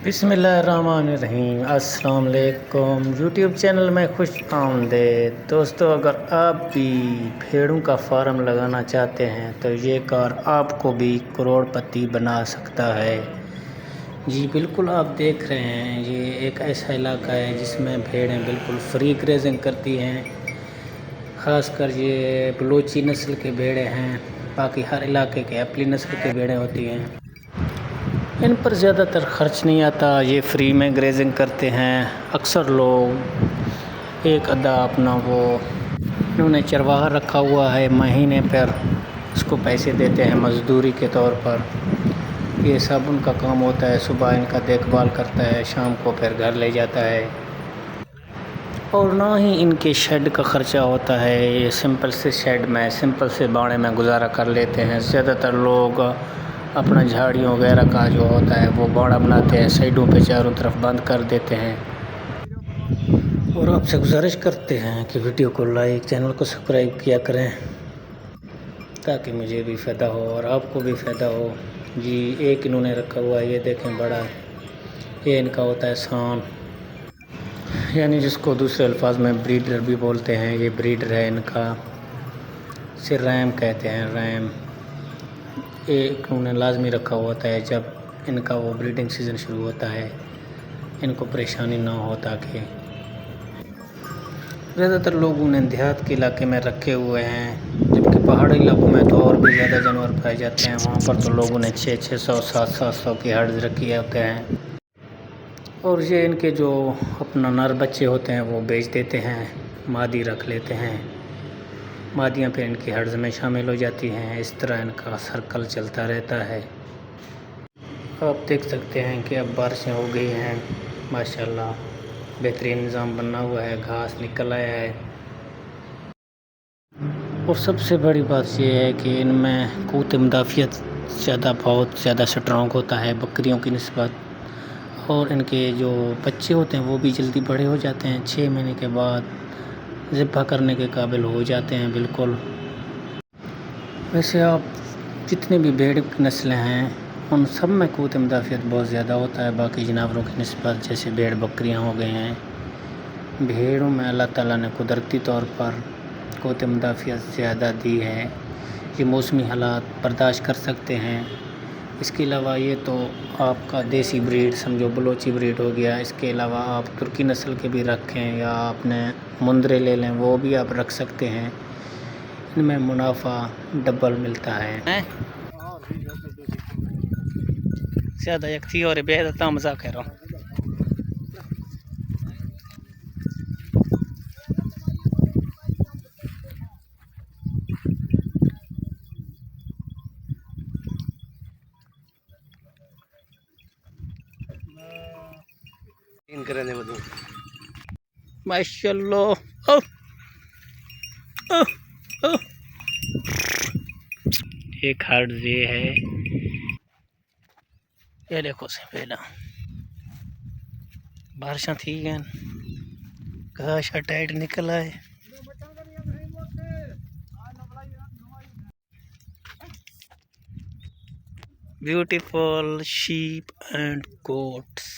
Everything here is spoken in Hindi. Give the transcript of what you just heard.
बिस्मिल्लाहिर्रहमानिर्रहीम। अस्सलाम वालेकुम। यूट्यूब चैनल में खुश आमदीद। दोस्तों, अगर आप भी भेड़ों का फार्म लगाना चाहते हैं तो ये कार आपको भी करोड़पति बना सकता है। जी बिल्कुल, आप देख रहे हैं ये एक ऐसा इलाका है जिसमें भेड़ें बिल्कुल फ्री ग्रेजिंग करती हैं। ख़ासकर ये बलोची नस्ल के भेड़ें हैं, बाकी हर इलाके के अपली नस्ल के भेड़ें होती हैं। इन पर ज़्यादातर ख़र्च नहीं आता, ये फ्री में ग्रेजिंग करते हैं। अक्सर लोग एक अदा अपना वो इन्होंने चरवाहा रखा हुआ है, महीने पर उसको पैसे देते हैं मज़दूरी के तौर पर। ये सब उनका काम होता है, सुबह इनका देखभाल करता है, शाम को फिर घर ले जाता है। और ना ही इनके शेड का ख़र्चा होता है। ये सिंपल से शेड में, सिंपल से बाड़े में गुजारा कर लेते हैं। ज़्यादातर लोग अपना झाड़ियों वगैरह का जो होता है वो बाड़ा बनाते हैं, साइडों पे चारों तरफ बंद कर देते हैं। और आपसे गुजारिश करते हैं कि वीडियो को लाइक, चैनल को सब्सक्राइब किया करें ताकि मुझे भी फ़ायदा हो और आपको भी फ़ायदा हो। जी एक इन्होंने रखा हुआ है, ये देखें बड़ा, ये इनका होता है सान, यानी जिसको दूसरे अल्फाज में ब्रीडर भी बोलते हैं। ये ब्रीडर है इनका, इसे रैम कहते हैं, रैम। एक उन्हें लाजमी रखा होता है जब इनका वो ब्रीडिंग सीज़न शुरू होता है, इनको परेशानी ना हो। ताकि ज़्यादातर लोग उन्हें देहात के इलाके में रखे हुए हैं, जबकि पहाड़ी इलाकों में तो और भी ज़्यादा जानवर पाए जाते हैं। वहाँ पर तो लोग उन्हें 600, 700 की हर्ड्स रखे होते हैं। और ये इनके जो अपना नर बच्चे होते हैं वो बेच देते हैं, मादी रख लेते हैं। मादियाँ फिर इनकी हर्ड्स में शामिल हो जाती हैं। इस तरह इनका सर्कल चलता रहता है। आप देख सकते हैं कि अब बारिशें हो गई हैं, माशाल्लाह बेहतरीन निज़ाम बना हुआ है, घास निकल आया है। और सबसे बड़ी बात यह है कि इनमें क़ुव्वत मुदाफ़ियत बहुत ज़्यादा स्ट्रॉन्ग होता है बकरियों की निस्बत। और इनके जो बच्चे होते हैं वो भी जल्दी बड़े हो जाते हैं, 6 महीने के बाद ज़िब्हा करने के काबिल हो जाते हैं बिल्कुल। वैसे आप जितने भी भेड़ की नस्लें हैं उन सब में क़ुव्वत मुदाफ़ियत बहुत ज़्यादा होता है बाकी जानवरों की निस्बत। जैसे भेड़ बकरियां हो गए हैं, भेड़ों में अल्लाह ताला ने कुदरती तौर पर क़ुव्वत मुदाफ़ियत ज़्यादा दी है। ये मौसमी हालात बर्दाश्त कर सकते हैं। इसके अलावा ये तो आपका देसी ब्रीड समझो, बलोची ब्रीड हो गया। इसके अलावा आप तुर्की नस्ल के भी रखें या आपने मुंदरे ले लें, वो भी आप रख सकते हैं। इनमें मुनाफा डबल मिलता है। ज़्यादा यकती और बेहद मजाक कह रहा हूँ। करने बदू माशाल्लाह। एक हार्ड ये है, ये देखो से पहला बारिशां थी गए, घास टाइट निकल आए। Beautiful sheep and goats।